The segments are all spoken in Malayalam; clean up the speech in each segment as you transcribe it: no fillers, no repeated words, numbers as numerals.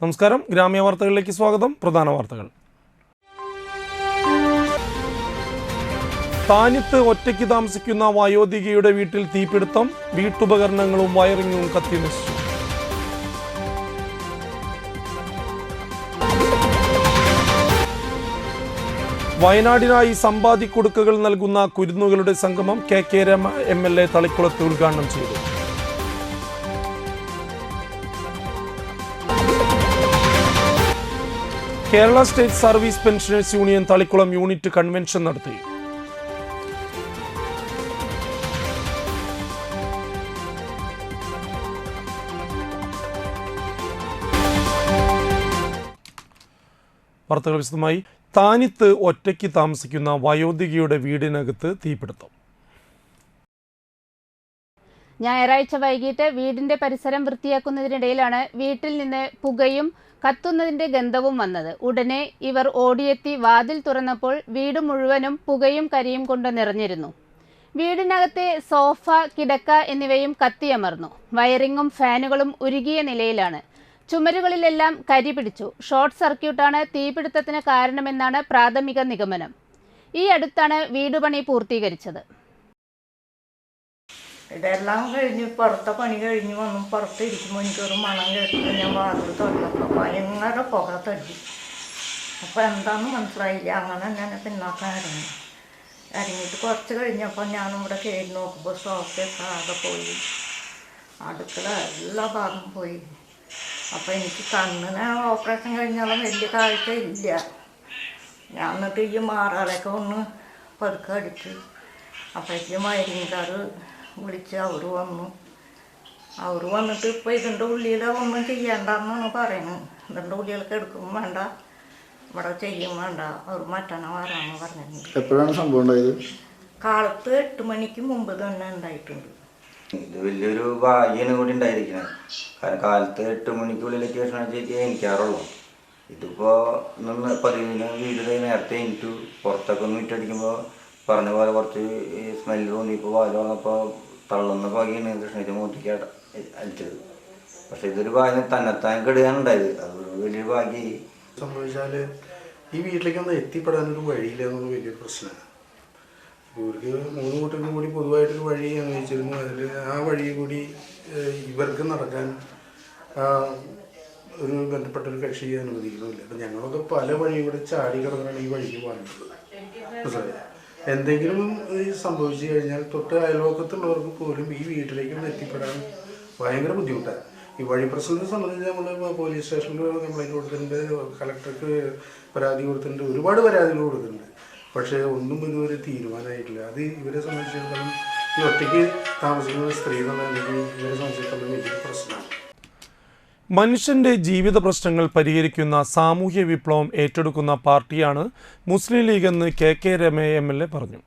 നമസ്കാരം, ഗ്രാമീയ വാർത്തകളിലേക്ക് സ്വാഗതം. പ്രധാന വാർത്തകൾ. താനിത്ത് ഒറ്റയ്ക്ക് താമസിക്കുന്ന വയോധികയുടെ വീട്ടിൽ തീപിടുത്തം. വീട്ടുപകരണങ്ങളും വയറിങ്ങും കത്തി നശിച്ചു. വയനാടിനായി സമ്പാദിക്കൊടുക്കകൾ നൽകുന്ന കുരുന്നുകളുടെ സംഗമം കെ രമ MLA തളിക്കുളത്ത് ഉദ്ഘാടനം ചെയ്തു. Kerala state service pensioners union Thalikkulam unit convention നടത്തി. വാർത്തകൾ വിശദമായി. താനിത്ത് ഒറ്റയ്ക്ക് താമസിക്കുന്ന വയോധികയുടെ വീടിനകത്ത് തീപിടുത്തം. ഞായറാഴ്ച വൈകിട്ട് വീടിന്റെ പരിസരം വൃത്തിയാക്കുന്നതിനിടയിലാണ് വീട്ടിൽ നിന്ന് പുകയും കത്തുന്നതിന്റെ ഗന്ധവും വന്നത്. ഉടനെ ഇവർ ഓടിയെത്തി വാതിൽ തുറന്നപ്പോൾ വീട് മുഴുവനും പുകയും കരിയും കൊണ്ട് നിറഞ്ഞിരുന്നു. വീടിനകത്തെ സോഫ, കിടക്ക എന്നിവയും കത്തിയമർന്നു. വയറിങ്ങും ഫാനുകളും ഉരുകിയ നിലയിലാണ്. ചുമരുകളിലെല്ലാം കരി പിടിച്ചു. ഷോർട്ട് സർക്യൂട്ടാണ് തീപിടുത്തത്തിന് കാരണമെന്നാണ് പ്രാഥമിക നിഗമനം. ഈ അടുത്താണ് വീടുപണി പൂർത്തീകരിച്ചത്. ഇതെല്ലാം കഴിഞ്ഞ് പുറത്തെ പണി കഴിഞ്ഞ് വന്നു പുറത്തിരിക്കുമ്പോൾ എനിക്കൊരു മണം കേട്ടിട്ട് ഞാൻ വാതിൽ തുറന്നപ്പോൾ ഭയങ്കര പുക തട്ടി. അപ്പോൾ എന്താണെന്ന് മനസ്സിലായില്ല. അങ്ങനെ ഞാൻ പിന്നാക്കാൻ ഇറങ്ങിയിട്ട് കുറച്ച് കഴിഞ്ഞപ്പോൾ ഞാനിവിടെ കയറി നോക്കുമ്പോൾ സോഫയൊക്കെ ആകെ പോയി, അടുക്കള എല്ലാ ഭാഗം പോയി. അപ്പോൾ എനിക്ക് കണ്ണിന് ഓപ്പറേഷൻ കഴിഞ്ഞാലും വലിയ കാഴ്ച ഇല്ല. ഞാൻ എന്നിട്ട് ഈ മാറാലൊക്കെ ഒന്ന് പതുക്കെ അടിച്ച് അപ്പോഴേക്കും വയറിങ്കാർ വിളിച്ച് അവർ വന്നിട്ട് ഇപ്പോൾ ഇതിൻ്റെ ഉള്ളിൽ ഒന്നും ചെയ്യണ്ടെന്നാണ് പറയുന്നത്. ഇതിൻ്റെ ഉള്ളിലൊക്കെ എടുക്കും വേണ്ട, ഇവിടെ ചെയ്യും വേണ്ട, അവർ മറ്റന്നാ വരാമെന്ന് പറഞ്ഞിട്ടുണ്ട്. എപ്പോഴാണ് സംഭവം ഉണ്ടായത്? കാലത്ത് 8 മണിക്ക് മുമ്പ് തന്നെ ഉണ്ടായിട്ടുണ്ട്. ഇത് വലിയൊരു ഭാഗ്യമാണ് കൂടി ഉണ്ടായിരിക്കുന്നത്. കാരണം കാലത്ത് 8 മണിക്കുള്ളിലേക്ക് ഭക്ഷണം എനിക്കാറുള്ളൂ. ഇതിപ്പോൾ പതിവിന് വീട്ടിൽ നേരത്തെ എനിക്ക് പുറത്തൊക്കെ ഒന്ന് മുറ്റടിക്കുമ്പോൾ പറഞ്ഞ പോലെ കുറച്ച് സ്മെല്ല് തോന്നിയപ്പോൾ വാല് വന്നപ്പോൾ തള്ളുന്ന ഭാഗ്യമാണ് കൃഷ്ണൻ്റെ മൂട്ടിക്ക് അടിച്ചത്. പക്ഷെ ഇതൊരു ഭാഗ്യം തന്നെത്താൻ കെടുകയാണ് ഉണ്ടായത്. അത് വലിയൊരു ഭാഗ്യം സംഭവിച്ചാൽ ഈ വീട്ടിലേക്കൊന്നും എത്തിപ്പെടാനൊരു വഴിയില്ല എന്നുള്ള വലിയൊരു പ്രശ്നമാണ്. ഇവർക്ക് 3 കൂട്ടർക്കും കൂടി പൊതുവായിട്ടൊരു വഴി അന്വേഷിച്ചിരുന്നു. അതിൽ ആ വഴി കൂടി ഇവർക്ക് നടക്കാൻ ഒരു ബന്ധപ്പെട്ടൊരു കക്ഷി അനുവദിക്കുന്നില്ല. അപ്പം ഞങ്ങളൊക്കെ പല വഴി ഇവിടെ ചാടി കിടന്നാണ് ഈ വഴിക്ക് പോകുന്നത്. മനസ്സിലായി? എന്തെങ്കിലും സംഭവിച്ചു കഴിഞ്ഞാൽ തൊട്ട് അയൽവക്കത്തുള്ളവർക്ക് പോലും ഈ വീട്ടിലേക്കൊന്നും എത്തിപ്പെടാൻ ഭയങ്കര ബുദ്ധിമുട്ടാണ്. ഈ വഴി പ്രശ്നത്തെ സംബന്ധിച്ച് നമ്മൾ പോലീസ് സ്റ്റേഷനിൽ കംപ്ലൈൻറ്റ് കൊടുത്തിട്ടുണ്ട്, കളക്ടർക്ക് പരാതി കൊടുത്തിട്ടുണ്ട്, ഒരുപാട് പരാതികൾ കൊടുത്തിട്ടുണ്ട്. പക്ഷേ ഒന്നും ഇതുവരെ തീരുമാനമായിട്ടില്ല. അത് ഇവരെ സംബന്ധിച്ചിടത്തോളം ഈ ഒറ്റയ്ക്ക് താമസിക്കുന്ന സ്ത്രീ എന്നുണ്ടെങ്കിൽ ഇവരെ സംബന്ധിച്ചിടത്തോളം വലിയൊരു പ്രശ്നമാണ്. മനുഷ്യന്റെ ജീവിത പ്രശ്നങ്ങൾ പരിഹരിക്കുന്ന സാമൂഹ്യ വിപ്ലവം ഏറ്റെടുക്കുന്ന പാർട്ടിയാണ് മുസ്ലിം ലീഗ് എന്ന് കെ രമ MLA പറഞ്ഞു.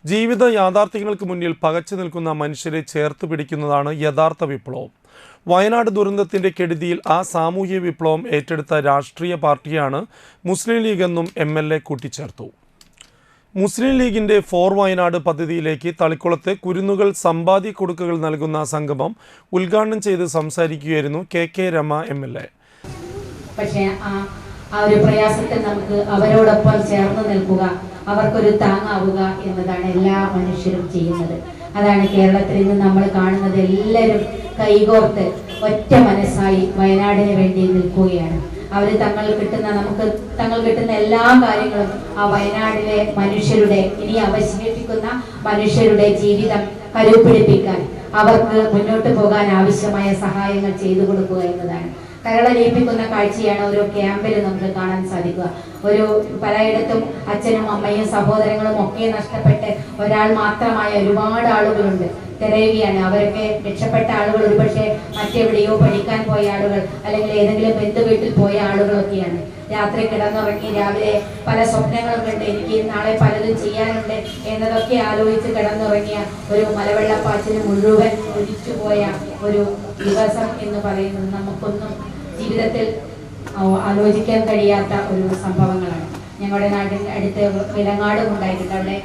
ജീവിത യാഥാർത്ഥ്യങ്ങൾക്ക് മുന്നിൽ പകച്ചു നിൽക്കുന്ന മനുഷ്യരെ ചേർത്ത് പിടിക്കുന്നതാണ് യഥാർത്ഥ വിപ്ലവം. വയനാട് ദുരന്തത്തിന്റെ കെടുതിയിൽ ആ സാമൂഹ്യ വിപ്ലവം ഏറ്റെടുത്ത രാഷ്ട്രീയ പാർട്ടിയാണ് മുസ്ലിം ലീഗ് എന്നും MLA കൂട്ടിച്ചേർത്തു. മുസ്ലിം ലീഗിന്റെ ഫോർ വയനാട് പദ്ധതിയിലേക്ക് തളിക്കുളത്ത് കുരുന്നുകൾ സമ്പാദിക്കൊടുക്കകൾ നൽകുന്ന സംഗമം ഉദ്ഘാടനം ചെയ്ത് സംസാരിക്കുകയായിരുന്നു കെ രമ MLA. പക്ഷേ ആ ഒരു പ്രയാസത്തിൽ നമുക്ക് അവരോടൊപ്പം ചേർന്ന് നിൽക്കുക, അവർക്കൊരു താങ്ങാവുക എന്നതാണ് എല്ലാ മനുഷ്യരും ചെയ്യുന്നത്. അതാണ് കേരളത്തിൽ നിന്ന് നമ്മൾ കാണുന്നത്. എല്ലാവരും കൈകോർത്ത് ഒറ്റ മനസ്സായി വയനാടിന് വേണ്ടി നിൽക്കുകയാണ്. അവർ തങ്ങൾ കിട്ടുന്ന എല്ലാ കാര്യങ്ങളും ആ വയനാടിലെ മനുഷ്യരുടെ, ഇനി അവശേഷിക്കുന്ന മനുഷ്യരുടെ ജീവിതം കരുപിടിപ്പിക്കാൻ, അവർക്ക് മുന്നോട്ട് പോകാൻ ആവശ്യമായ സഹായങ്ങൾ ചെയ്തു കൊടുക്കുക എന്നതാണ്. കരളലിയിപ്പിക്കുന്ന കാഴ്ചയാണ് ഓരോ ക്യാമ്പിൽ നമുക്ക് കാണാൻ സാധിക്കുക. പലയിടത്തും അച്ഛനും അമ്മയും സഹോദരങ്ങളും ഒക്കെ നഷ്ടപ്പെട്ട് ഒരാൾ മാത്രമായ ഒരുപാട് ആളുകളുണ്ട്. തിരയുകയാണ്. അവരൊക്കെ രക്ഷപ്പെട്ട ആളുകൾ ഒരുപക്ഷെ മറ്റെവിടെയോ പഠിക്കാൻ പോയ ആളുകൾ, അല്ലെങ്കിൽ ഏതെങ്കിലും ബന്ധു വീട്ടിൽ പോയ ആളുകളൊക്കെയാണ്. രാത്രി കിടന്നുറങ്ങി രാവിലെ പല സ്വപ്നങ്ങളും കണ്ട് എനിക്ക് നാളെ പലതും ചെയ്യാനുണ്ട് എന്നതൊക്കെ ആലോചിച്ച് കിടന്നുറങ്ങിയ ഒരു മലവെള്ളപ്പാച്ചിന് മുഴുവൻ ഒലിച്ചുപോയ ഒരു ദിവസം എന്ന് പറയുന്നത് നമുക്കൊന്നും ജീവിതത്തിൽ ആലോചിക്കാൻ കഴിയാത്ത ഒരു സംഭവങ്ങളാണ്. ഞങ്ങളുടെ നാടിൻ്റെ അടുത്ത് വിലങ്ങാടും ഉണ്ടായിട്ടുണ്ട്. അവിടെ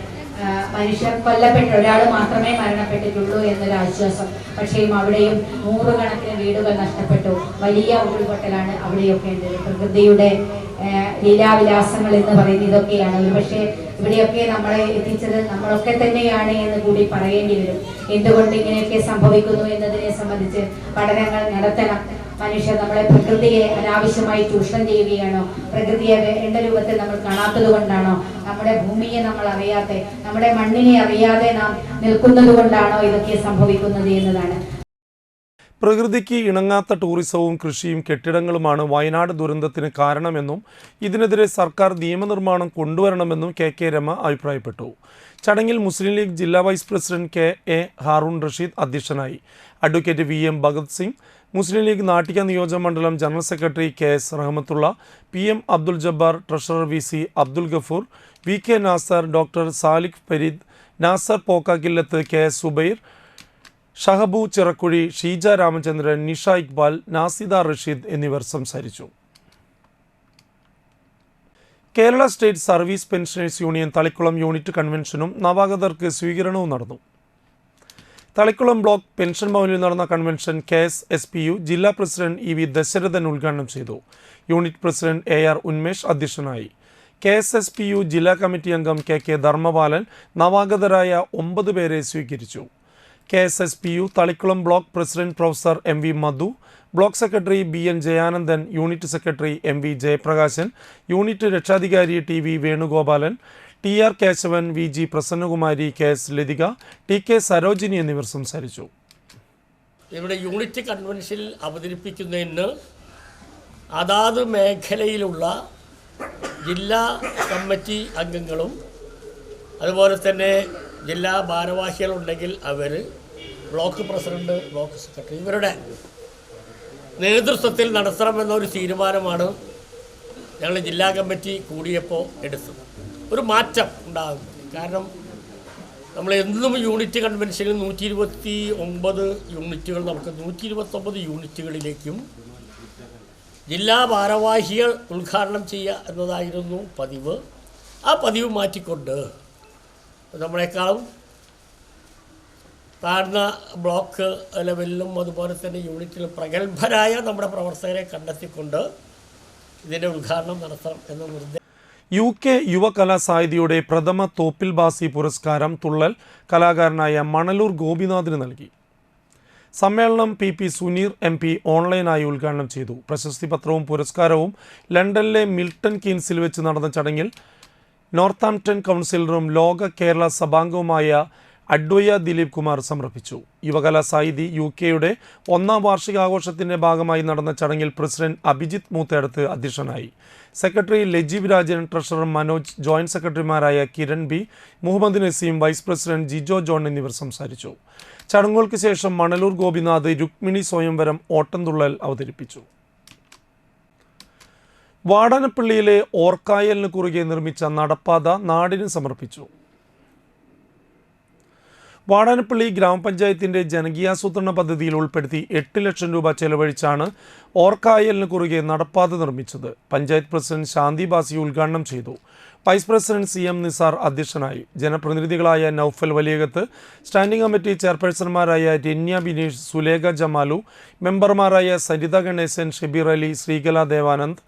മനുഷ്യർ കൊല്ലപ്പെട്ട ഒരാൾ മാത്രമേ മരണപ്പെട്ടിട്ടുള്ളൂ എന്നൊരു ആശ്വാസം. പക്ഷേ അവിടെയും നൂറുകണക്കിന് വീടുകൾ നഷ്ടപ്പെട്ടു. വലിയ ഉരുൾപൊട്ടലാണ് അവിടെയൊക്കെ ഉള്ളത്. പ്രകൃതിയുടെ ലീലാവിലാസങ്ങൾ എന്ന് പറയുന്നത് ഇതൊക്കെയാണ്. ഒരുപക്ഷെ ഇവിടെയൊക്കെ നമ്മളെ എത്തിച്ചത് നമ്മളൊക്കെ തന്നെയാണ് എന്ന് കൂടി പറയേണ്ടി വരും. എന്തുകൊണ്ട് ഇങ്ങനെയൊക്കെ സംഭവിക്കുന്നു എന്നതിനെ സംബന്ധിച്ച് പഠനങ്ങൾ നടത്തണം. മനുഷ്യർ നമ്മളെ പ്രകൃതിയെ അനാവശ്യമായി ചൂഷണം ചെയ്യുകയാണോ? പ്രകൃതിയെ വേണ്ട രൂപത്തിൽ നമ്മൾ കാണാത്തത് കൊണ്ടാണോ? നമ്മുടെ ഭൂമിയെ നമ്മൾ അറിയാതെ, നമ്മുടെ മണ്ണിനെ അറിയാതെ നാം നിൽക്കുന്നത് കൊണ്ടാണോ ഇതൊക്കെ സംഭവിക്കുന്നത് എന്നതാണ്. പ്രകൃതിക്ക് ഇണങ്ങാത്ത ടൂറിസവും കൃഷിയും കെട്ടിടങ്ങളുമാണ് വയനാട് ദുരന്തത്തിന് കാരണമെന്നും ഇതിനെതിരെ സർക്കാർ നിയമനിർമ്മാണം കൊണ്ടുവരണമെന്നും കെ രമ അഭിപ്രായപ്പെട്ടു. ചടങ്ങിൽ മുസ്ലിം ലീഗ് ജില്ലാ vice president K Haroon Rasheed അധ്യക്ഷനായി. Advocate VM Bhagat Singh, Muslim League Nattika നിയോജക മണ്ഡലം general secretary KS Rahmathulla, PM Abdul Jabbar, treasurer VC Abdul Gafoor, VK Nasar, doctor Salikh Fareed, Nasar Pokkakkillath, KS Subair, Shahabu Chirakkuzhi, Sheeja Ramachandran, Nisha Iqbal, Nasida Rasheed എന്നിവർ സംസാരിച്ചു. Kerala state service pensioners union Thalikkulam unit കൺവെൻഷനും നവാഗതർക്ക് സ്വീകരണവും നടന്നു. തളിക്കുളം ബ്ലോക്ക് പെൻഷൻ ഭവനിൽ നടന്ന കൺവെൻഷൻ KSSPU ജില്ലാ പ്രസിഡന്റ് EV ദശരഥൻ ഉദ്ഘാടനം ചെയ്തു. യൂണിറ്റ് പ്രസിഡന്റ് AR ഉന്മേഷ് അധ്യക്ഷനായി. KSSPU ജില്ലാ കമ്മിറ്റി അംഗം KK ധർമ്മപാലൻ നവാഗതരായ 9 പേരെ സ്വീകരിച്ചു. KSSPU Thalikkulam block president professor MV Madhu, block secretary BN Jayanandan, unit secretary MV Jayaprakashan, unit രക്ഷാധികാരി TV Venugopalan, TR Kesavan, VG Prasannakumari, KS Lathika, TK Sarojini എന്നിവർ സംസാരിച്ചു. ഇവിടെ യൂണിറ്റ് കൺവെൻഷനിൽ അവതരിപ്പിക്കുന്നതിന് അതാത് മേഖലയിലുള്ള ജില്ലാ കമ്മിറ്റി അംഗങ്ങളും അതുപോലെ തന്നെ ജില്ലാ ഭാരവാഹികളുണ്ടെങ്കിൽ അവർ, ബ്ലോക്ക് പ്രസിഡന്റ്, ബ്ലോക്ക് സെക്രട്ടറി ഇവരുടെ നേതൃത്വത്തിൽ നടത്തണമെന്നൊരു തീരുമാനമാണ് ഞങ്ങൾ ജില്ലാ കമ്മിറ്റി കൂടിയപ്പോൾ എടുത്തത്. ഒരു മാറ്റം ഉണ്ടാകും. കാരണം നമ്മൾ എന്നും യൂണിറ്റ് കൺവെൻഷനിൽ 129 യൂണിറ്റുകൾ, നമുക്ക് 129 യൂണിറ്റുകളിലേക്കും ജില്ലാ ഭാരവാഹികൾ ഉദ്ഘാടനം ചെയ്യുക എന്നതായിരുന്നു പതിവ്. ആ പതിവ് മാറ്റിക്കൊണ്ട് നമ്മളെക്കാളും താഴ്ന്ന ബ്ലോക്ക് ലെവലിലും അതുപോലെ തന്നെ യൂണിറ്റിലും പ്രഗത്ഭരായ നമ്മുടെ പ്രവർത്തകരെ കണ്ടെത്തിക്കൊണ്ട് ഇതിൻ്റെ ഉദ്ഘാടനം നടത്തണം എന്ന നിർദ്ദേശം. UK യുവകലാസാഹിതിയുടെ പ്രഥമ തോപ്പിൽ ബാസി പുരസ്കാരം തുള്ളൽ കലാകാരനായ മണലൂർ ഗോപിനാഥിന് നൽകി. സമ്മേളനം PP സുനീർ MP ഓൺലൈനായി ഉദ്ഘാടനം ചെയ്തു. പ്രശസ്തി പത്രവും പുരസ്കാരവും ലണ്ടനിലെ മിൽട്ടൺ കീൻസിൽ വെച്ച് നടന്ന ചടങ്ങിൽ നോർത്താംപ്ടൺ കൗൺസിലറും ലോക കേരള സഭാംഗവുമായ അഡ്വയ ദിലീപ് കുമാർ സമർപ്പിച്ചു. യുവകലാസാഹിതി UKയുടെ 1ാം വാർഷികാഘോഷത്തിൻ്റെ ഭാഗമായി നടന്ന ചടങ്ങിൽ പ്രസിഡന്റ് അഭിജിത്ത് മൂത്തേടത്ത് അധ്യക്ഷനായി. Secretary Lajeev Rajan, treasurer Manoj, joint സെക്രട്ടറിമാരായ Kiran B, Muhammad Naseem, vice president Jijo John എന്നിവർ സംസാരിച്ചു. ചടങ്ങുകൾക്ക് ശേഷം മണലൂർ ഗോപിനാഥ് രുക്മിണി സ്വയംവരം ഓട്ടംതുള്ളൽ അവതരിപ്പിച്ചു. വാടാനപ്പള്ളിയിലെ ഓർക്കായലിന് കുറുകെ നിർമ്മിച്ച നടപ്പാത നാടിന് സമർപ്പിച്ചു. വാടാനപ്പള്ളി ഗ്രാമപഞ്ചായത്തിൻ്റെ ജനകീയാസൂത്രണ പദ്ധതിയിൽ ഉൾപ്പെടുത്തി 8 ലക്ഷം രൂപ ചെലവഴിച്ചാണ് ഓർക്കായലിന് കുറുകെ നടപ്പാത നിർമ്മിച്ചത്. പഞ്ചായത്ത് പ്രസിഡന്റ് ശാന്തി ബാസി ഉദ്ഘാടനം ചെയ്തു. വൈസ് പ്രസിഡന്റ് CM നിസാർ അധ്യക്ഷനായി. ജനപ്രതിനിധികളായ നൌഫൽ വലിയകത്ത്, സ്റ്റാൻഡിംഗ് കമ്മിറ്റി ചെയർപേഴ്സൺമാരായ രന്യ ബിനീഷ്, സുലേഖ ജമാലു, മെമ്പർമാരായ Saritha Ganeshan, Shabeer Ali, Sreekala Devanand,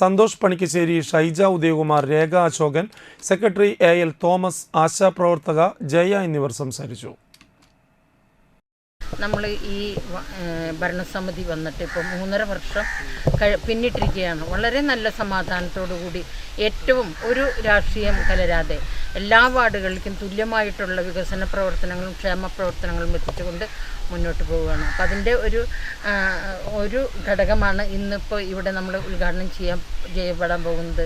Santhosh Panikkassery, Shaija Udayakumar, Rekha Ashokan, secretary AL Thomas, ആശാപ്രവർത്തക ജയ എന്നിവർ സംസാരിച്ചു. നമ്മൾ ഈ ഭരണസമിതി വന്നിട്ട് ഇപ്പോൾ 3.5 വർഷം പിന്നിട്ടിരിക്കുകയാണ്. വളരെ നല്ല സമാധാനത്തോടു കൂടി ഏറ്റവും ഒരു രാഷ്ട്രീയം കലരാതെ എല്ലാ വാർഡുകളിലേക്കും തുല്യമായിട്ടുള്ള വികസന പ്രവർത്തനങ്ങളും ക്ഷേമ പ്രവർത്തനങ്ങളും എത്തിച്ചുകൊണ്ട് മുന്നോട്ട് പോവുകയാണ്. അപ്പോൾ അതിൻ്റെ ഒരു ഘടകമാണ് ഇന്നിപ്പോൾ ഇവിടെ നമ്മൾ ഉദ്ഘാടനം ചെയ്യപ്പെടാൻ പോകുന്നത്.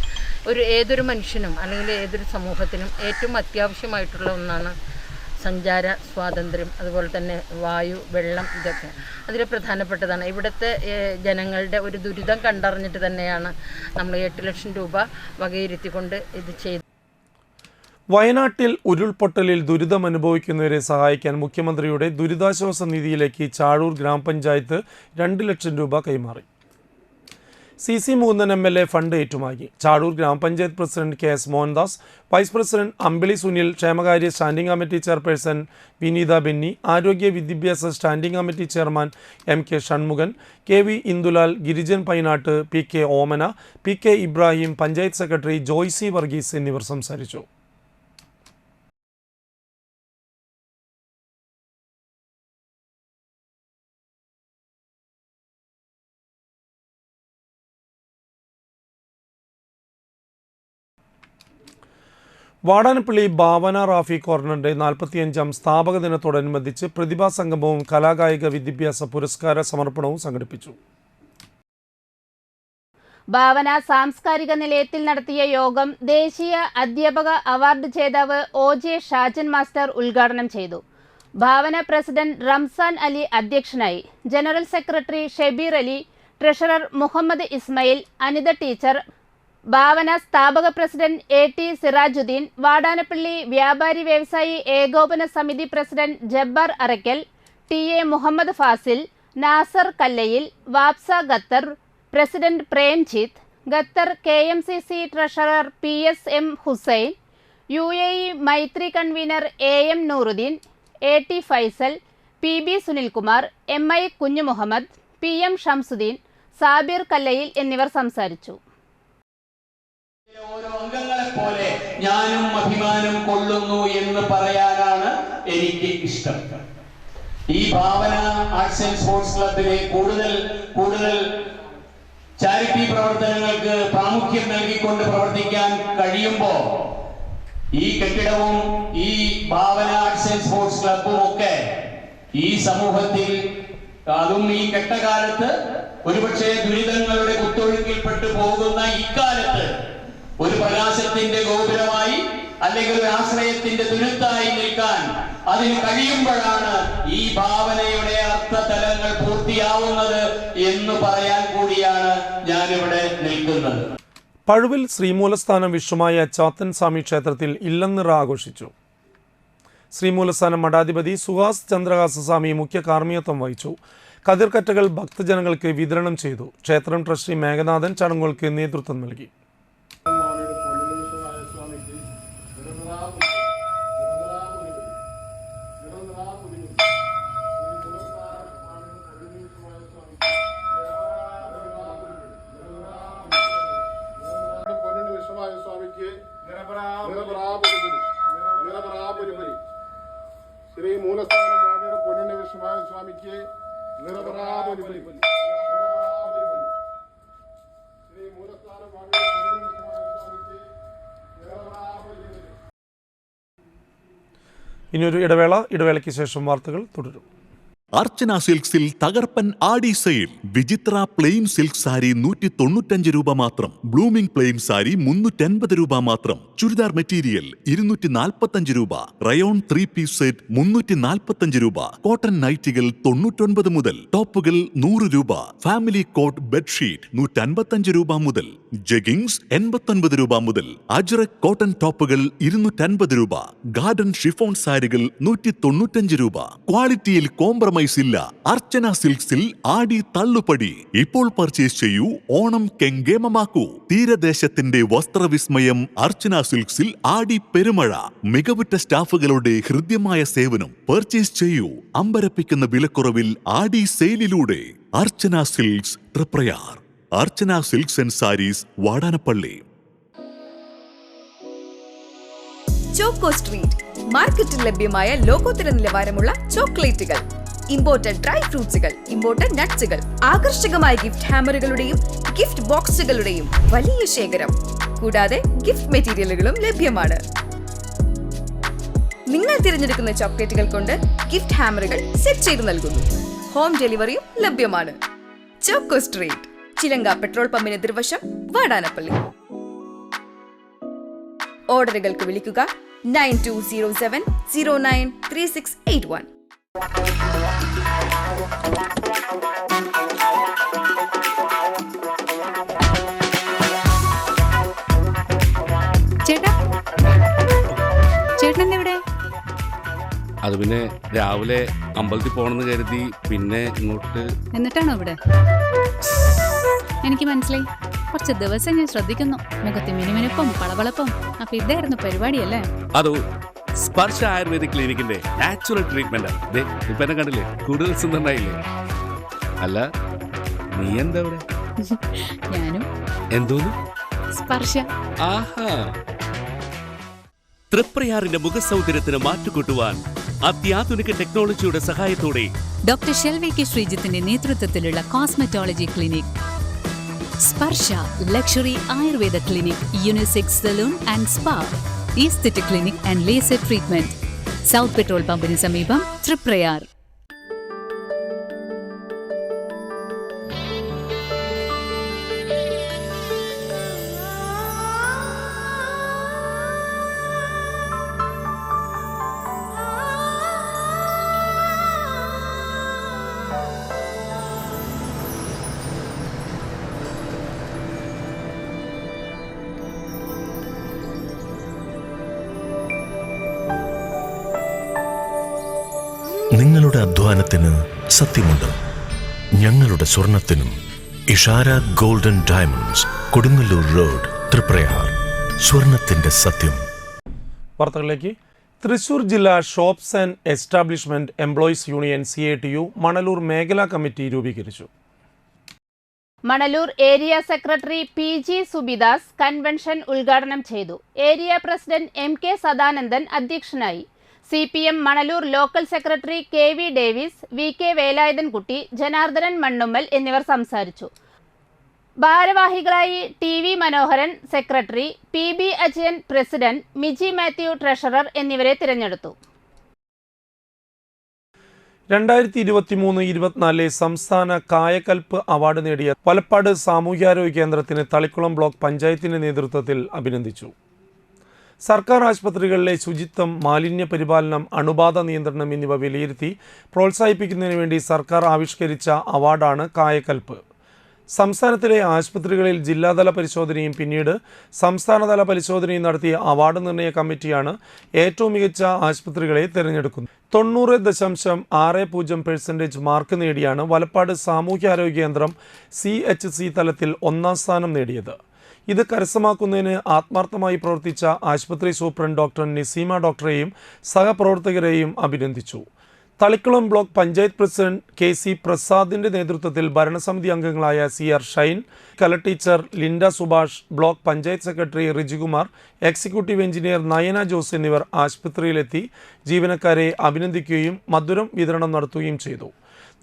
ഏതൊരു മനുഷ്യനും അല്ലെങ്കിൽ ഏതൊരു സമൂഹത്തിനും ഏറ്റവും അത്യാവശ്യമായിട്ടുള്ള ഒന്നാണ് സഞ്ചാര സ്വാതന്ത്ര്യം, അതുപോലെ തന്നെ വായു, വെള്ളം, ഇതൊക്കെ അതിൽ പ്രധാനപ്പെട്ടതാണ്. ഇവിടുത്തെ ജനങ്ങളുടെ ഒരു ദുരിതം കണ്ടറിഞ്ഞിട്ട് തന്നെയാണ് നമ്മൾ 8 ലക്ഷം രൂപ വകയിരുത്തിക്കൊണ്ട് ഇത് ചെയ്തത്. വയനാട്ടിൽ ഉരുൾപൊട്ടലിൽ ദുരിതമനുഭവിക്കുന്നവരെ സഹായിക്കാൻ മുഖ്യമന്ത്രിയുടെ ദുരിതാശ്വാസ നിധിയിലേക്ക് ചാഴൂർ ഗ്രാമപഞ്ചായത്ത് 2 ലക്ഷം രൂപ കൈമാറി. CC മൂന്നൻ MLA ഫണ്ട് ഏറ്റുവാങ്ങി. ചാടൂർ ഗ്രാമപഞ്ചായത്ത് president KS Mohandas, vice president Ambili Sunil, ക്ഷേമകാര്യ standing committee chairperson Vineetha Benny, ആരോഗ്യ വിദ്യാഭ്യാസ standing committee chairman MK Shanmukhan, KV Indulal, Girijan Painattu, PK Omana, PK Ibrahim, panchayat secretary Joicy Varghese എന്നിവർ സംസാരിച്ചു. വാടാനപ്പള്ളി ഭാവന റാഫി കോർണറിന്റെ 45ാം സ്ഥാപക ദിനത്തോടനുബന്ധിച്ച് പ്രതിഭാ സംഗമവും കലാകായിക വിദ്യാഭ്യാസ പുരസ്കാര സമർപ്പണവും സംഘടിപ്പിച്ചു. ഭാവന സാംസ്കാരിക നിലയത്തിൽ നടത്തിയ യോഗം ദേശീയ അധ്യാപക അവാർഡ് ജേതാവ് OJ ഷാജൻ മാസ്റ്റർ ഉദ്ഘാടനം ചെയ്തു. ഭാവന പ്രസിഡന്റ് റംസാൻ അലി അധ്യക്ഷനായി. General secretary Shebeer Ali, treasurer Muhammad Ismail, Anitha teacher, Bhavana സ്ഥാപക പ്രസിഡന്റ് AT സിറാജുദ്ദീൻ, വാടാനപ്പള്ളി വ്യാപാരി വ്യവസായി ഏകോപന സമിതി പ്രസിഡന്റ് ജബ്ബാർ അറക്കൽ, TA മുഹമ്മദ് ഫാസിൽ, നാസർ കല്ലയിൽ, വാപ്സ Qatar, president Premjith, Qatar KMCC treasurer PSM Hussain, UAE Maithri convener AM Nooruddin, AT Faisal, PB Sunilkumar, MI Kunju Muhammad, PM Shamsuddin, Sabir കല്ലയിൽ എന്നിവർ സംസാരിച്ചു. ഓരോ അംഗങ്ങളെ പോലെ ഞാനും അഭിമാനം കൊള്ളുന്നു എന്ന് പറയാനാണ് എനിക്ക് ഇഷ്ടം. ഈ ഭാവന ആർട്സ് ആൻഡ് സ്പോർട്സ് ക്ലബിനെ കൂടുതൽ ചാരിറ്റി പ്രവർത്തനങ്ങൾക്ക് പ്രാമുഖ്യം നൽകിക്കൊണ്ട് പ്രവർത്തിക്കാൻ കഴിയുമ്പോൾ ഈ കെട്ടിടവും ഈ ഭാവന ആർട്സ് ആൻഡ് സ്പോർട്സ് ക്ലബും ഒക്കെ ഈ സമൂഹത്തിൽ, അതും ഈ കെട്ടകാലത്ത് ഒരുപക്ഷെ ദുരിതങ്ങളുടെ കുത്തൊഴുക്കിൽപ്പെട്ടു പോകുന്ന ഇക്കാലത്ത് ഒരു പ്രകാശത്തിന്റെ ഗോപുരമായി അല്ലെങ്കിൽ ഒരു ആശ്രയത്തിന്റെ തുരുത്തായി നിൽക്കാൻ അതിന് കഴിയുമ്പോഴാണ് ഈ ഭാവനയുടെ അർത്ഥതലങ്ങൾ പൂർത്തിയാവുന്നത് എന്ന് പറയാൻ കൂടിയാണ് ഞാനിവിടെ നിൽക്കുന്നത്. പഴുവിൽ ശ്രീമൂലസ്ഥാനം വിഷുമായ ചാത്തൻ സ്വാമി ക്ഷേത്രത്തിൽ ഇല്ലന്നിറ ആഘോഷിച്ചു. ശ്രീമൂലസ്ഥാനം മഠാധിപതി സുഹാസ് ചന്ദ്രഹാസ സ്വാമി മുഖ്യ കാർമ്മികത്വം വഹിച്ചു. കതിർക്കറ്റകൾ ഭക്തജനങ്ങൾക്ക് വിതരണം ചെയ്തു. ക്ഷേത്രം ട്രസ്റ്റി മേഘനാഥൻ ചടങ്ങുകൾക്ക് നേതൃത്വം നൽകി. ശ്രീ മൂലസ്ഥാനം വാണിയുടെ പൊന്നുണ്ണി വിശ്വനാഥ സ്വാമിക്ക് നിറപരാബലി. ശ്രീ മൂലസ്ഥാനം വാണിയുടെ പൊന്നുണ്ണി വിശ്വനാഥ സ്വാമിക്ക് നിറപരാബലി. ഇനിയൊരു ഇടവേളയ്ക്ക് ശേഷം വാർത്തകൾ തുടരും. അർച്ചന സിൽക്സിൽ തകർപ്പൻ ആടി സെയിൽ. വിചിത്ര പ്ലെയിൻ സിൽക്ക് സാരി 195 രൂപ മാത്രം. ബ്ലൂമിംഗ് പ്ലെയിൻ സാരി 350 രൂപ മാത്രം. ചുരിദാർ മെറ്റീരിയൽ 245 രൂപ. റയോൺ 3 പീസ് സെറ്റ് 345 രൂപ. കോട്ടൺ നൈറ്റികൾ 99 മുതൽ. ടോപ്പുകൾ 100 രൂപ. ഫാമിലി കോട്ട് ബെഡ്ഷീറ്റ് 155 രൂപ മുതൽ. ജഗിങ്സ് 89 രൂപ മുതൽ. അജ്രക് കോട്ടൺ ടോപ്പുകൾ 250 രൂപ. ഗാർഡൻ ഷിഫോൺ സാരികൾ 195 രൂപ. ക്വാളിറ്റിയിൽ കോംപ്രമൈസ് ഇല്ല. അർച്ചന സിൽക്സിൽ ആടി തള്ളുപടി. ഇപ്പോൾ പർച്ചേസ് ചെയ്യൂ, ഓണം കെങ്കേമമാക്കൂ. തീരദേശത്തിന്റെ വസ്ത്രവിസ്മയം അർച്ചന സിൽക്സിൽ ആടി പെരുമഴ. മികവുറ്റ സ്റ്റാഫുകളുടെ ഹൃദ്യമായ സേവനം. പർച്ചേസ് ചെയ്യൂ അമ്പരപ്പിക്കുന്ന വിലക്കുറവിൽ ആടി സെയിലിലൂടെ. Archana silks Triprayar. Archana silks and sarees Vadanappally. Choco street മാർക്കറ്റിൽ ലഭ്യമായ ലോകോത്തര നിലവാരമുള്ള ചോക്ലേറ്റുകൾ, ഇമ്പോർട്ടഡ് ഡ്രൈ ഫ്രൂട്ട്സുകൾ, ഇമ്പോർട്ടഡ് നട്ട്സുകൾ, ആകർഷകമായ ഗിഫ്റ്റ് ഹാമറുകളുടെയും ഗിഫ്റ്റ് ബോക്സുകളുടെയും വലിയ ശേഖരം, കൂടാതെ ഗിഫ്റ്റ് മെറ്റീരിയലുകളും ലഭ്യമാണ്. നിങ്ങൾ തിരഞ്ഞെടുക്കുന്ന ചോക്ലേറ്റുകൾ കൊണ്ട് ഗിഫ്റ്റ് ഹാമറുകൾ സെറ്റ് ചെയ്ത് നൽകുന്നു. ഹോം ഡെലിവറിയും ലഭ്യമാണ്. ചോക്കോ സ്ട്രീറ്റ്, ചിലങ്ക പെട്രോൾ പമ്പിന് എതിർവശം, വാടാനപ്പള്ളി. ഓർഡറുകൾക്ക് വിളിക്കുക 9207093681. ചേട്ടൻ എവിടെ? അത് പിന്നെ രാവിലെ അമ്പലത്തിൽ പോകണമെന്ന് കരുതി, പിന്നെ ഇങ്ങോട്ട്. എന്നിട്ടാണോ ഇവിടെ? എനിക്ക് മനസ്സിലായി. കുറച്ച് ദിവസം ഞാൻ ശ്രദ്ധിക്കുന്നു. മുഖത്ത് മിനുമിനുപ്പും പളവളപ്പും. അപ്പൊ ഇതായിരുന്നു പരിപാടിയല്ലേ? അതോ സ്പർശ ആയുർവേദിക് ക്ലിനിക്കിന്റെ നാച്ചുറൽ ട്രീറ്റ്മെന്റ്. ഇപ്പൊ എന്നെ കണ്ടില്ലേ, കൂടുതൽ സുന്ദരനായില്ലേ? അല്ല, നീ എന്താ ഇവിടെ? ഞാനും എന്തോന്നു സ്പർശ. ആഹാ. തൃപ്രയാറിന്റെ മുഖസൗന്ദര്യത്തിന് മാറ്റുകൂട്ടുവാൻ അത്യാധുനിക ടെക്നോളജിയുടെ സഹായത്തോടെ ഡോക്ടർ ഷെൽവി കെ ശ്രീജിത്തിന്റെ നേതൃത്വത്തിലുള്ള cosmetology clinic Sparsha luxury Ayurveda clinic, unisex salon and spa, aesthetic clinic and laser treatment, south petrol പമ്പിന് സമീപം, തൃപ്രയാർ. നിങ്ങളുടെ അധ്വാനത്തിന് സത്യമുണ്ട്. ഞങ്ങളുടെ സ്വർണത്തിനും. Ishara golden diamonds, Kodungallur road, Triprayar. സ്വർണത്തിന്റെ സത്യം. വാർത്തകളിലേക്ക്. തൃശൂർ ജില്ലാ shops and establishment employees union CITU Manalur മേഖലാ കമ്മിറ്റി രൂപീകരിച്ചു. Manalur area secretary PG Subidas convention ഉദ്ഘാടനം ചെയ്തു. ഏരിയ പ്രസിഡന്റ് MK സദാനന്ദൻ അധ്യക്ഷനായി. CPM Manalur local secretary KV Davis, VK Velayudhankutty, Janardhanan Mannummal എന്നിവർ സംസാരിച്ചു. ഭാരവാഹികളായി TV Manoharan secretary, PB Ajayan president, Miji Mathew treasurer എന്നിവരെ തിരഞ്ഞെടുത്തു. 2023-24 സംസ്ഥാന കായകൽപ്പ് അവാർഡ് നേടിയ വലപ്പാട് സാമൂഹ്യാരോഗ്യ കേന്ദ്രത്തിന് തളിക്കുളം ബ്ലോക്ക് പഞ്ചായത്തിന്റെ നേതൃത്വത്തിൽ അഭിനന്ദിച്ചു. സർക്കാർ ആശുപത്രികളിലെ ശുചിത്വം, മാലിന്യ പരിപാലനം, അണുബാധ നിയന്ത്രണം എന്നിവ വിലയിരുത്തി പ്രോത്സാഹിപ്പിക്കുന്നതിന് വേണ്ടി സർക്കാർ ആവിഷ്കരിച്ച അവാർഡാണ് കായകൽപ്പ്. സംസ്ഥാനത്തിലെ ആശുപത്രികളിൽ ജില്ലാതല പരിശോധനയും പിന്നീട് സംസ്ഥാനതല പരിശോധനയും നടത്തിയ അവാർഡ് നിർണയ കമ്മിറ്റിയാണ് ഏറ്റവും മികച്ച ആശുപത്രികളെ തിരഞ്ഞെടുക്കുന്നത്. 90.60% മാർക്ക് നേടിയാണ് വലപ്പാട് സാമൂഹ്യാരോഗ്യ കേന്ദ്രം CHC തലത്തിൽ 1ാം സ്ഥാനം നേടിയത്. ഇത് കരസ്ഥമാക്കുന്നതിന് ആത്മാർത്ഥമായി പ്രവർത്തിച്ച ആശുപത്രി സൂപ്രണ്ട് ഡോക്ടർ നസീമ ഡോക്ടറെയും സഹപ്രവർത്തകരെയും അഭിനന്ദിച്ചു. Thalikulam block panchayat president KC പ്രസാദിന്റെ നേതൃത്വത്തിൽ ഭരണസമിതി അംഗങ്ങളായ CR Shine, Kala teacher Linda Subhash, block panchayat secretary Rijikumar, executive engineer Nayana Jose എന്നിവർ ആശുപത്രിയിലെത്തി ജീവനക്കാരെ അഭിനന്ദിക്കുകയും മധുരം വിതരണം നടത്തുകയും ചെയ്തു.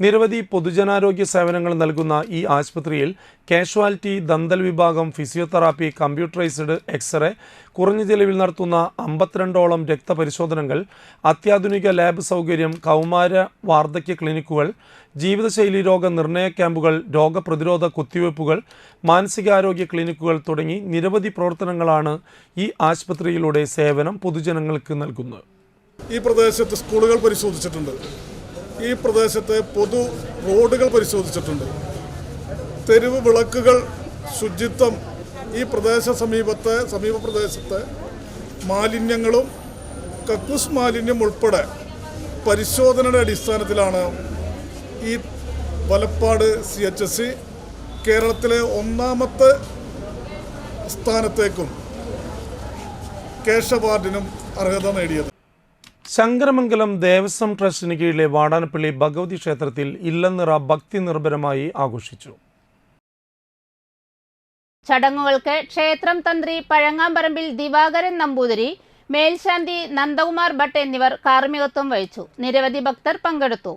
നിരവധി പൊതുജനാരോഗ്യ സേവനങ്ങൾ നൽകുന്ന ഈ ആശുപത്രിയിൽ കാഷ്വാലിറ്റി, ദന്തൽ വിഭാഗം, ഫിസിയോതെറാപ്പി, കമ്പ്യൂട്ടറൈസ്ഡ് എക്സ്റേ, കുറഞ്ഞ ചെലവിൽ നടത്തുന്ന 52ഓളം രക്തപരിശോധനകൾ, അത്യാധുനിക ലാബ് സൗകര്യം, കൗമാര വാർദ്ധക്യ ക്ലിനിക്കുകൾ, ജീവിതശൈലി രോഗ നിർണയ ക്യാമ്പുകൾ, രോഗപ്രതിരോധ കുത്തിവയ്പ്പുകൾ, മാനസികാരോഗ്യ ക്ലിനിക്കുകൾ തുടങ്ങി നിരവധി പ്രവർത്തനങ്ങളാണ് ഈ ആശുപത്രിയിലൂടെ സേവനം പൊതുജനങ്ങൾക്ക് നൽകുന്നത്. ഈ പ്രദേശത്ത് സ്കൂളുകൾ പരിശോധിച്ചിട്ടുണ്ട്. ഈ പ്രദേശത്തെ പൊതു റോഡുകൾ പരിശോധിച്ചിട്ടുണ്ട്. തെരുവ് വിളക്കുകൾ, ശുചിത്വം, ഈ സമീപ പ്രദേശത്തെ മാലിന്യങ്ങളും കക്കൂസ് മാലിന്യം ഉൾപ്പെടെ പരിശോധനയുടെ അടിസ്ഥാനത്തിലാണ് ഈ വലപ്പാട് CHC കേരളത്തിലെ 1ാമത്തെ സ്ഥാനത്തേക്കും കേശ് അവാർഡിനും അർഹത നേടിയത്. ശങ്കരമംഗലം ദേവസ്വം ട്രസ്റ്റിന് കീഴിലെ വാടാനപ്പള്ളി ഭഗവതി ക്ഷേത്രത്തിൽ ഇല്ലനിറ ഭക്തി നിർഭരമായി ആഘോഷിച്ചു. ചടങ്ങുകൾക്ക് ക്ഷേത്രം തന്ത്രി പഴങ്ങാമ്പറമ്പിൽ ദിവാകരൻ നമ്പൂതിരി, മേൽശാന്തി നന്ദകുമാർ ഭട്ട് എന്നിവർ കാർമ്മികത്വം വഹിച്ചു. നിരവധി ഭക്തർ പങ്കെടുത്തു.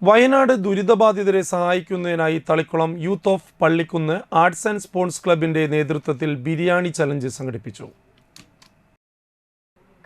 വയനാട് ദുരിതബാധിതരെ സഹായിക്കുന്നതിനായി Thalikkulam youth of Pallikkunnu arts and sports ക്ലബിന്റെ നേതൃത്വത്തിൽ ബിരിയാണി ചലഞ്ച് സംഘടിപ്പിച്ചു.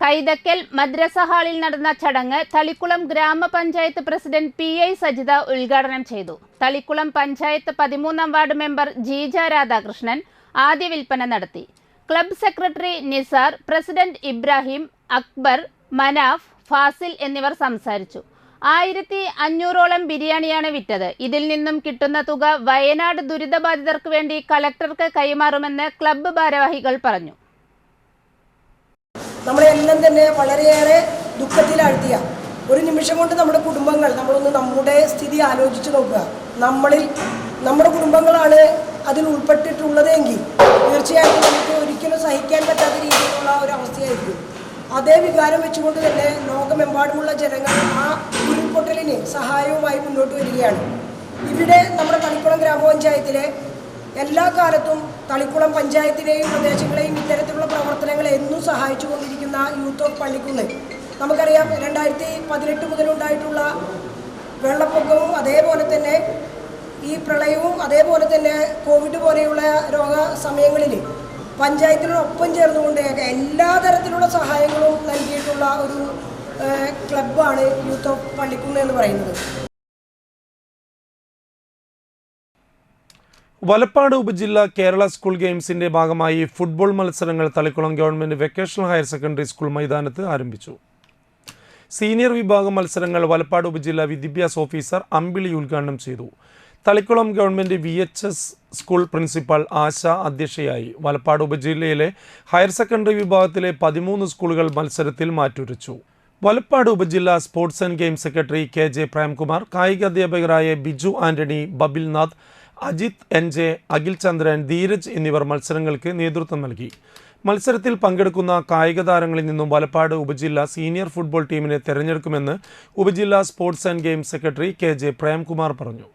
കൈതക്കൽ മദ്രസ ഹാളിൽ നടന്ന ചടങ്ങ് തളിക്കുളം ഗ്രാമപഞ്ചായത്ത് പ്രസിഡന്റ് PI സജിത ഉദ്ഘാടനം ചെയ്തു. തളിക്കുളം പഞ്ചായത്ത് 13ാം വാർഡ് മെമ്പർ ജീജ രാധാകൃഷ്ണൻ ആദ്യ വിൽപ്പന നടത്തി. Club secretary Nisar, president Ibrahim, Akbar, Manaf, Fazil എന്നിവർ സംസാരിച്ചു. 1500ഓളം ബിരിയാണിയാണ് വിറ്റത്. ഇതിൽ നിന്നും കിട്ടുന്ന തുക വയനാട് ദുരിതബാധിതർക്ക് വേണ്ടി കളക്ടർക്ക് കൈമാറുമെന്ന് ക്ലബ്ബ് ഭാരവാഹികൾ പറഞ്ഞു. നമ്മളെല്ലാം തന്നെ വളരെയേറെ ദുഃഖത്തിലാഴ്ത്തിയ ഒരു നിമിഷം കൊണ്ട് നമ്മുടെ കുടുംബങ്ങൾ, നമ്മളൊന്ന് നമ്മുടെ സ്ഥിതി ആലോചിച്ച് നോക്കുക. നമ്മുടെ കുടുംബങ്ങളാണ് അതിൽ ഉൾപ്പെട്ടിട്ടുള്ളതെങ്കിൽ തീർച്ചയായിട്ടും നമുക്ക് ഒരിക്കലും സഹിക്കാൻ പറ്റാത്ത രീതിയിലുള്ള ഒരു അവസ്ഥയായിരിക്കും. അതേ വികാരം വെച്ചുകൊണ്ട് തന്നെ ലോകമെമ്പാടുമുള്ള ജനങ്ങൾ ആ ഉരുൾപൊട്ടലിന് സഹായവുമായി മുന്നോട്ട് വരികയാണ്. ഇവിടെ നമ്മുടെ തളിക്കുളം ഗ്രാമപഞ്ചായത്തിലെ എല്ലാ കാലത്തും തളിക്കുളം പഞ്ചായത്തിലെയും പ്രദേശങ്ങളെയും ഇത്തരത്തിലുള്ള പ്രവർത്തനങ്ങൾ എന്നും സഹായിച്ചു കൊണ്ടിരിക്കുന്ന യൂത്ത് ഓഫ് പള്ളിക്കുന്ന്, നമുക്കറിയാം 2018 മുതലുണ്ടായിട്ടുള്ള വെള്ളപ്പൊക്കവും അതേപോലെ തന്നെ ഈ പ്രളയവും അതേപോലെ തന്നെ കോവിഡ് പോലെയുള്ള രോഗ സമയങ്ങളിൽ പഞ്ചായത്തിനോടൊപ്പം ചേർന്നുകൊണ്ട് എല്ലാ തരത്തിലുള്ള സഹായങ്ങളും നൽകിയിട്ടുള്ള ഒരു ക്ലബ്ബാണ് യൂത്ത് ഓഫ് പള്ളിക്കുന്ന് എന്ന് പറയുന്നത്. വലപ്പാട് ഉപജില്ല കേരള സ്കൂൾ ഗെയിംസിന്റെ ഭാഗമായി ഫുട്ബോൾ മത്സരങ്ങൾ Thalikulam government vocational higher secondary school മൈതാനത്ത് ആരംഭിച്ചു. സീനിയർ വിഭാഗം മത്സരങ്ങൾ വലപ്പാട് ഉപജില്ല വിദ്യാഭ്യാസ ഓഫീസർ അമ്പിളി ഉദ്ഘാടനം ചെയ്തു. Thalikkulam government VHS school principal Asha അധ്യക്ഷയായി. വലപ്പാട് ഉപജില്ലയിലെ ഹയർ സെക്കൻഡറി വിഭാഗത്തിലെ 13 സ്കൂളുകൾ മത്സരത്തിൽ മാറ്റുരച്ചു. വലപ്പാട് ഉപജില്ല sports and games secretary KJ Premkumar, കായിക അധ്യാപകരായ ബിജു ആന്റണി, ബബിൽനാഥ്, അജിത് NJ, അഖിൽ ചന്ദ്രൻ, ധീരജ് എന്നിവർ മത്സരങ്ങൾക്ക് നേതൃത്വം നൽകി. മത്സരത്തിൽ പങ്കെടുക്കുന്ന കായിക താരങ്ങളിൽ നിന്നും വലപ്പാട് ഉപജില്ല സീനിയർ ഫുട്ബോൾ ടീമിനെ തെരഞ്ഞെടുക്കുമെന്ന് ഉപജില്ല sports and games secretary KJ Premkumar പറഞ്ഞു.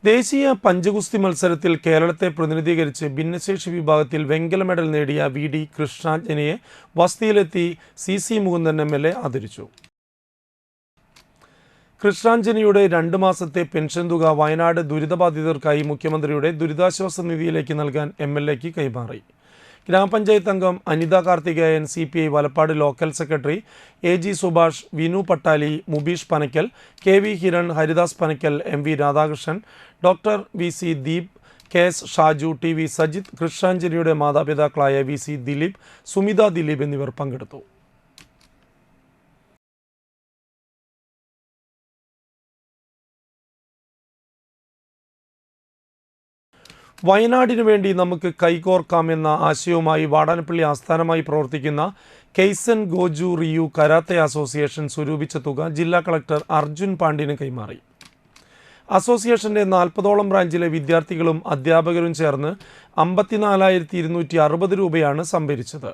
ദേശീയ പഞ്ചഗുസ്തി മത്സരത്തിൽ കേരളത്തെ പ്രതിനിധീകരിച്ച് ഭിന്നശേഷി വിഭാഗത്തിൽ വെങ്കല മെഡൽ നേടിയ VD കൃഷ്ണാഞ്ജലിയെ വസതിയിലെത്തി CC മുകുന്ദൻ MLA ആദരിച്ചു. കൃഷ്ണാഞ്ജലിയുടെ 2 മാസത്തെ പെൻഷൻ തുക വയനാട് ദുരിതബാധിതർക്കായി മുഖ്യമന്ത്രിയുടെ ദുരിതാശ്വാസ നിധിയിലേക്ക് നൽകാൻ MLAക്ക് കൈമാറി. ഗ്രാമപഞ്ചായത്ത് അംഗം Anitha Karthikeyan, CPI Valappad local secretary AG Subhash, Vinu Pattali, Mubeesh Panakkal, KV Hiran, Haridas Panakkal, MV Radhakrishnan, doctor VC Deep, KS Shaju, TV Sajith, കൃഷ്ണാഞ്ജലിയുടെ മാതാപിതാക്കളായ VC ദിലീപ്, സുമിത ദിലീപ് എന്നിവർ പങ്കെടുത്തു. വയനാടിനു വേണ്ടി നമുക്ക് കൈകോർക്കാമെന്ന ആശയവുമായി വാടാനപ്പള്ളി ആസ്ഥാനമായി പ്രവർത്തിക്കുന്ന കെയ്സൻ ഗോജു റിയു കരാത്തെ അസോസിയേഷൻ സ്വരൂപിച്ച തുക ജില്ലാ കളക്ടർ അർജുൻ പാണ്ഡ്യന് കൈമാറി. അസോസിയേഷന്റെ 40ഓളം ബ്രാഞ്ചിലെ വിദ്യാർത്ഥികളും അധ്യാപകരും ചേർന്ന് 54,260 രൂപയാണ് സംഭരിച്ചത്.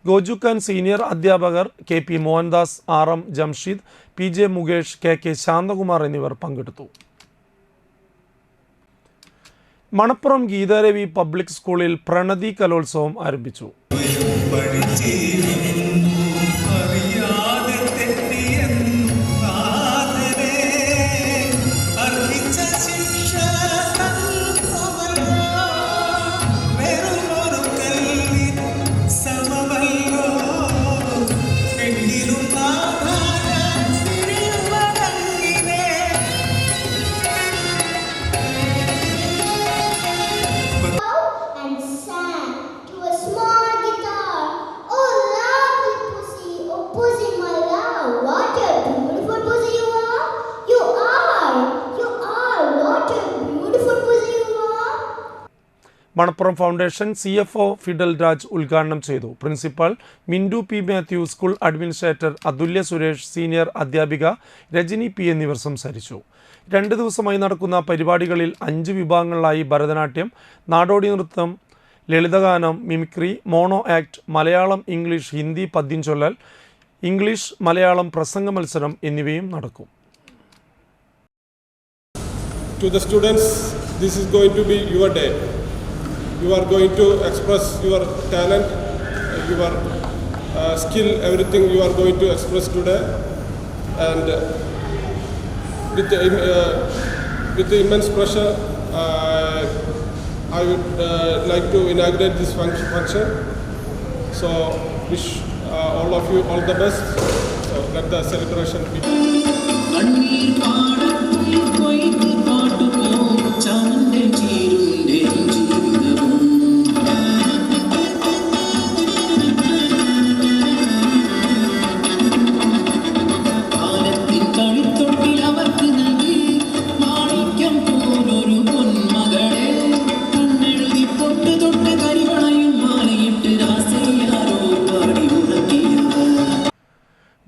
ഗോജുക്കാൻ സീനിയർ അധ്യാപകർ KP Mohandas, RM Jamsheed, PJ Mukesh, KK Shanthakumar എന്നിവർ പങ്കെടുത്തു. മണപ്പുറം ഗീതാരവി പബ്ലിക് സ്കൂളിൽ പ്രണതി കലോത്സവം ആരംഭിച്ചു. Manappuram foundation CFO Fidel Raj ഉദ്ഘാടനം ചെയ്തു. Principal Mindu P Mathew, school administrator Athulya Suresh, senior അധ്യാപിക രജനി P എന്നിവർ സംസാരിച്ചു. 2 ദിവസമായി നടക്കുന്ന പരിപാടികളിൽ 5 വിഭാഗങ്ങളിലായി ഭരതനാട്യം, നാടോടി നൃത്തം, ലളിതഗാനം, mimicry, mono act, Malayalam, English, Hindi പദ്യം ചൊല്ലൽ, ഇംഗ്ലീഷ് മലയാളം പ്രസംഗ മത്സരം എന്നിവയും നടക്കും. To the students, this is going to be your day. You are going to express your talent, your skill, everything you are going to express today. And with the immense pressure, I would like to inaugurate this function. So wish all of you all the best. So let the celebration begin.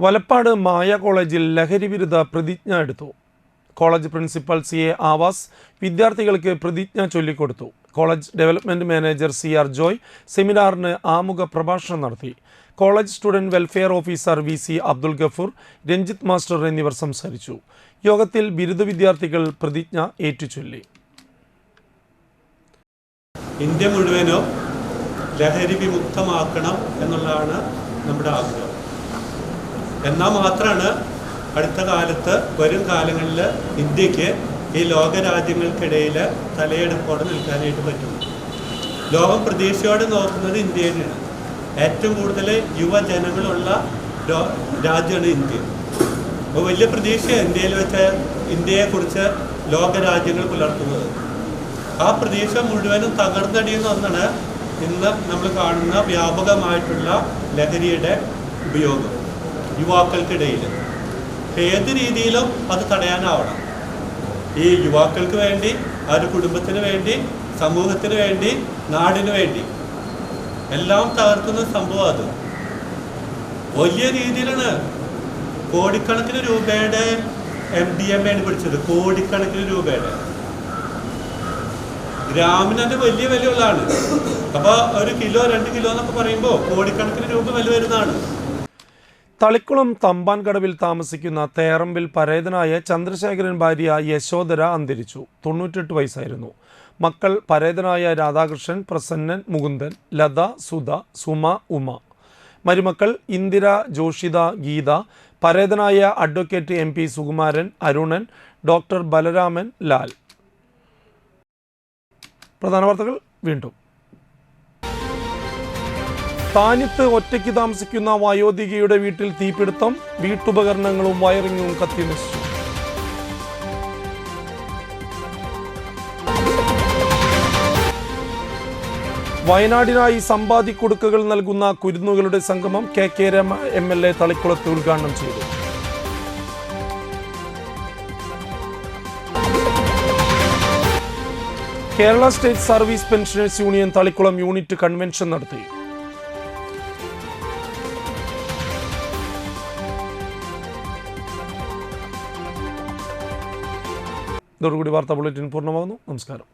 Valappad മായ കോളേജിൽ ലഹരി വിരുദ്ധ പ്രതിജ്ഞ എടുത്തു. കോളേജ് പ്രിൻസിപ്പൽ CA ആവാസ് വിദ്യാർത്ഥികൾക്ക് പ്രതിജ്ഞ ചൊല്ലിക്കൊടുത്തു. College development manager CR Joy സെമിനാറിന് ആമുഖ പ്രഭാഷണം നടത്തി. College student welfare officer VC Abdul Gafoor, Ranjith master എന്നിവർ സംസാരിച്ചു. യോഗത്തിൽ ബിരുദ വിദ്യാർത്ഥികൾ പ്രതിജ്ഞ ഏറ്റുചൊല്ലി. ഇന്ത്യ മുഴുവനും ലഹരി വിമുക്തമാക്കണം എന്നുള്ളതാണ് നമ്മുടെ ആഗ്രഹം. എന്നാൽ മാത്രമാണ് അടുത്ത കാലത്ത് വരും കാലങ്ങളിൽ ഇന്ത്യക്ക് ഈ ലോകരാജ്യങ്ങൾക്കിടയിൽ തലയെടുപ്പോടെ നിൽക്കാനായിട്ട് പറ്റും. ലോകം പ്രതീക്ഷയോടെ നോക്കുന്നത് ഇന്ത്യയിലാണ്. ഏറ്റവും കൂടുതൽ യുവജനങ്ങളുള്ള രാജ്യമാണ് ഇന്ത്യ. അപ്പോൾ വലിയ പ്രതീക്ഷയാണ് ഇന്ത്യയിൽ വെച്ച് ഇന്ത്യയെക്കുറിച്ച് ലോകരാജ്യങ്ങൾ പുലർത്തുന്നത്. ആ പ്രതീക്ഷ മുഴുവനും തകർന്നടിയുന്ന ഒന്നാണ് ഇന്ന് നമ്മൾ കാണുന്ന വ്യാപകമായിട്ടുള്ള ലഹരിയുടെ ഉപയോഗം യുവാക്കൾക്കിടയിൽ. ഏത് രീതിയിലും അത് തടയാനാവണം. ഈ യുവാക്കൾക്ക് വേണ്ടി, അവരുടെ കുടുംബത്തിന് വേണ്ടി, സമൂഹത്തിന് വേണ്ടി, നാടിന് വേണ്ടി എല്ലാം തകർക്കുന്ന സംഭവം. അത് വലിയ രീതിയിലാണ്. കോടിക്കണക്കിന് രൂപയുടെ MDMA ആണ് പിടിച്ചത്. കോടിക്കണക്കിന് രൂപയുടെ. ഗ്രാമിന് തന്നെ വലിയ വിലയുള്ളതാണ്. അപ്പോൾ ഒരു കിലോ 2 കിലോ എന്നൊക്കെ പറയുമ്പോൾ കോടിക്കണക്കിന് രൂപ വില വരുന്നതാണ്. തളിക്കുളം തമ്പാൻകടവിൽ താമസിക്കുന്ന തേറമ്പിൽ പരേതനായ ചന്ദ്രശേഖരൻ ഭാര്യ യശോധര അന്തരിച്ചു. 98 വയസ്സായിരുന്നു. മക്കൾ പരേതനായ രാധാകൃഷ്ണൻ, പ്രസന്നൻ, മുകുന്ദൻ, ലത, സുധ, സുമ, ഉമ. മരുമക്കൾ ഇന്ദിര, ജോഷിത, ഗീത, പരേതനായ advocate MP Sukumaran, Arunan, doctor Balaraman, Lal. പ്രധാന വാർത്തകൾ വീണ്ടും. താനിത്ത് ഒറ്റയ്ക്ക് താമസിക്കുന്ന വയോധികയുടെ വീട്ടിൽ തീപിടുത്തം. വീട്ടുപകരണങ്ങളും വയറിങ്ങും കത്തിനശിച്ചു. വയനാടിനായി സമ്പാദിക്കൊടുക്കകൾ നൽകുന്ന കുരുന്നുകളുടെ സംഗമം KK രമ MLA തളിക്കുളത്ത് ഉദ്ഘാടനം ചെയ്തു. Kerala state service pensioners union Thalikkulam unit convention നടത്തി. ഇതോടുകൂടി വാർത്താ ബുള്ളറ്റിൻ പൂർണ്ണമാകുന്നു. നമസ്കാരം.